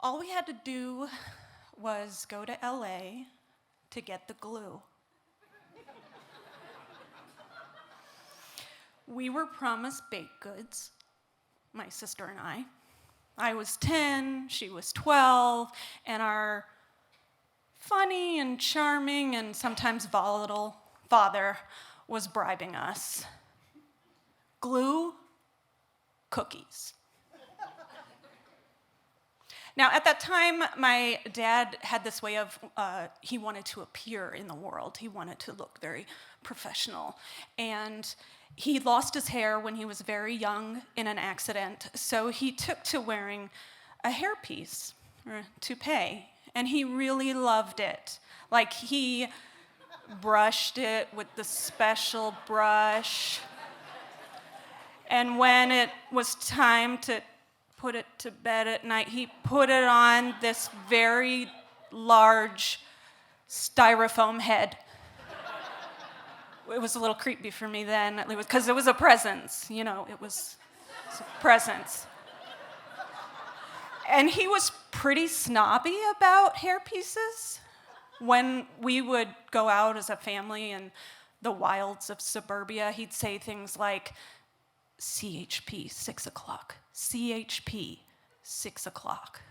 All we had to do was go to LA to get the glue. We were promised baked goods, my sister and I. I was 10, she was 12, and our funny and charming and sometimes volatile father was bribing us. Glue, cookies. Now, at that time, my dad had this way of, he wanted to appear in the world. He wanted to look very professional. And he lost his hair when he was very young in an accident, so he took to wearing a hairpiece, or a toupee, and he really loved it. Like, he brushed it with the special brush, and when it was time to put it to bed at night, he put it on this very large styrofoam head. It was a little creepy for me then, because it was a presence, it was a presence. And he was pretty snobby about hair pieces. When we would go out as a family in the wilds of suburbia, he'd say things like, CHP, 6 o'clock. CHP, 6 o'clock.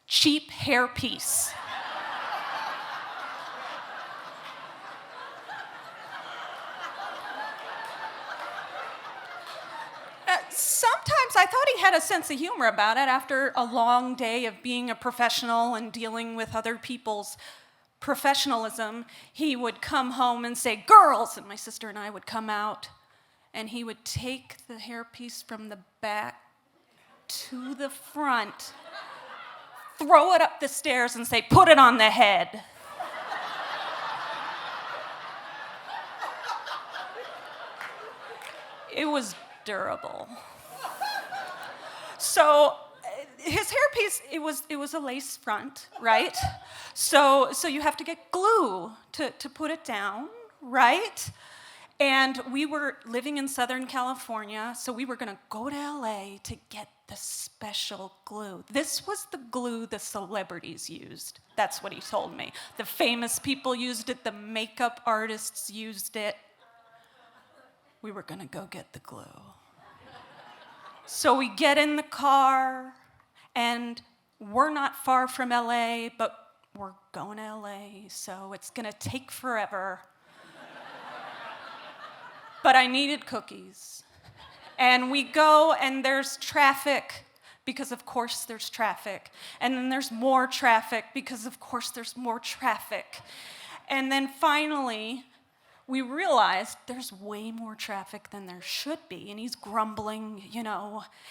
Cheap hairpiece. Sometimes I thought he had a sense of humor about it. After a long day of being a professional and dealing with other people's professionalism, he would come home and say, girls, and my sister and I would come out, and he would take the hairpiece from the back to the front, throw it up the stairs and say, put it on the head. It was durable. So his hairpiece, it was a lace front, right? So you have to get glue to put it down, right? And we were living in Southern California, so we were gonna go to LA to get the special glue. This was the glue the celebrities used. That's what he told me. The famous people used it, the makeup artists used it. We were gonna go get the glue. So we get in the car, and we're not far from LA, but we're going to LA, so it's gonna take forever. But I needed cookies. And we go, and there's traffic, because of course there's traffic. And then there's more traffic, because of course there's more traffic. And then finally, we realized there's way more traffic than there should be, and he's grumbling,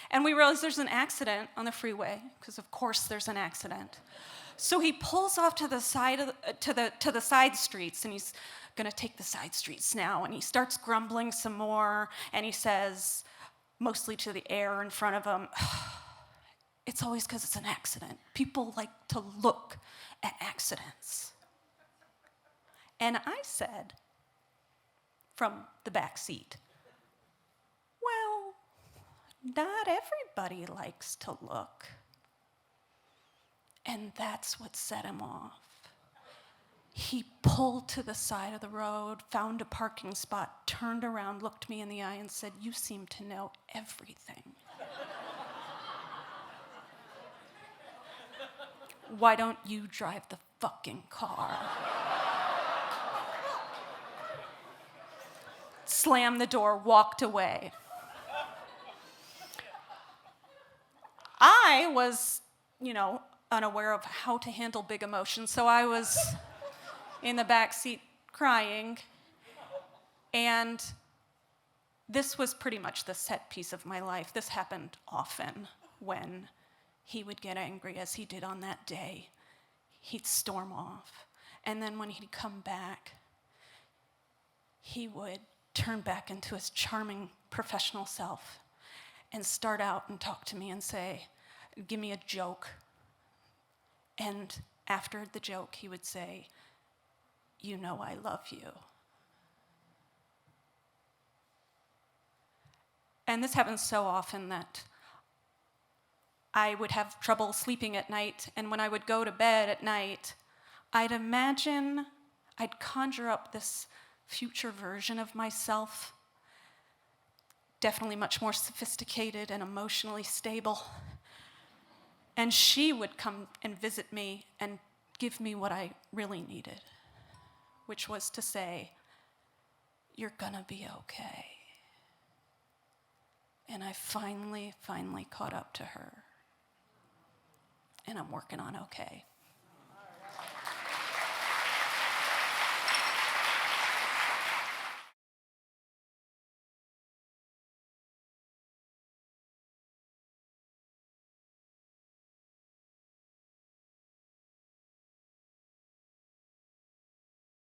And we realized there's an accident on the freeway, because of course there's an accident. So he pulls off to the side to the side streets, and he's gonna take the side streets now, and he starts grumbling some more, and he says, mostly to the air in front of him, it's always because it's an accident. People like to look at accidents. And I said, from the back seat, well, not everybody likes to look. And that's what set him off. He pulled to the side of the road, found a parking spot, turned around, looked me in the eye, and said, you seem to know everything. Why don't you drive the fucking car? Slammed the door, walked away. I was, unaware of how to handle big emotions, so I was in the back seat crying. And this was pretty much the set piece of my life. This happened often when he would get angry, as he did on that day. He'd storm off. And then when he'd come back, he would turn back into his charming professional self and start out and talk to me and say, give me a joke. And after the joke, he would say, you know I love you. And this happens so often that I would have trouble sleeping at night, and when I would go to bed at night, I'd conjure up this future version of myself, definitely much more sophisticated and emotionally stable. And she would come and visit me and give me what I really needed, which was to say, "You're gonna be okay." And I finally caught up to her. And I'm working on okay.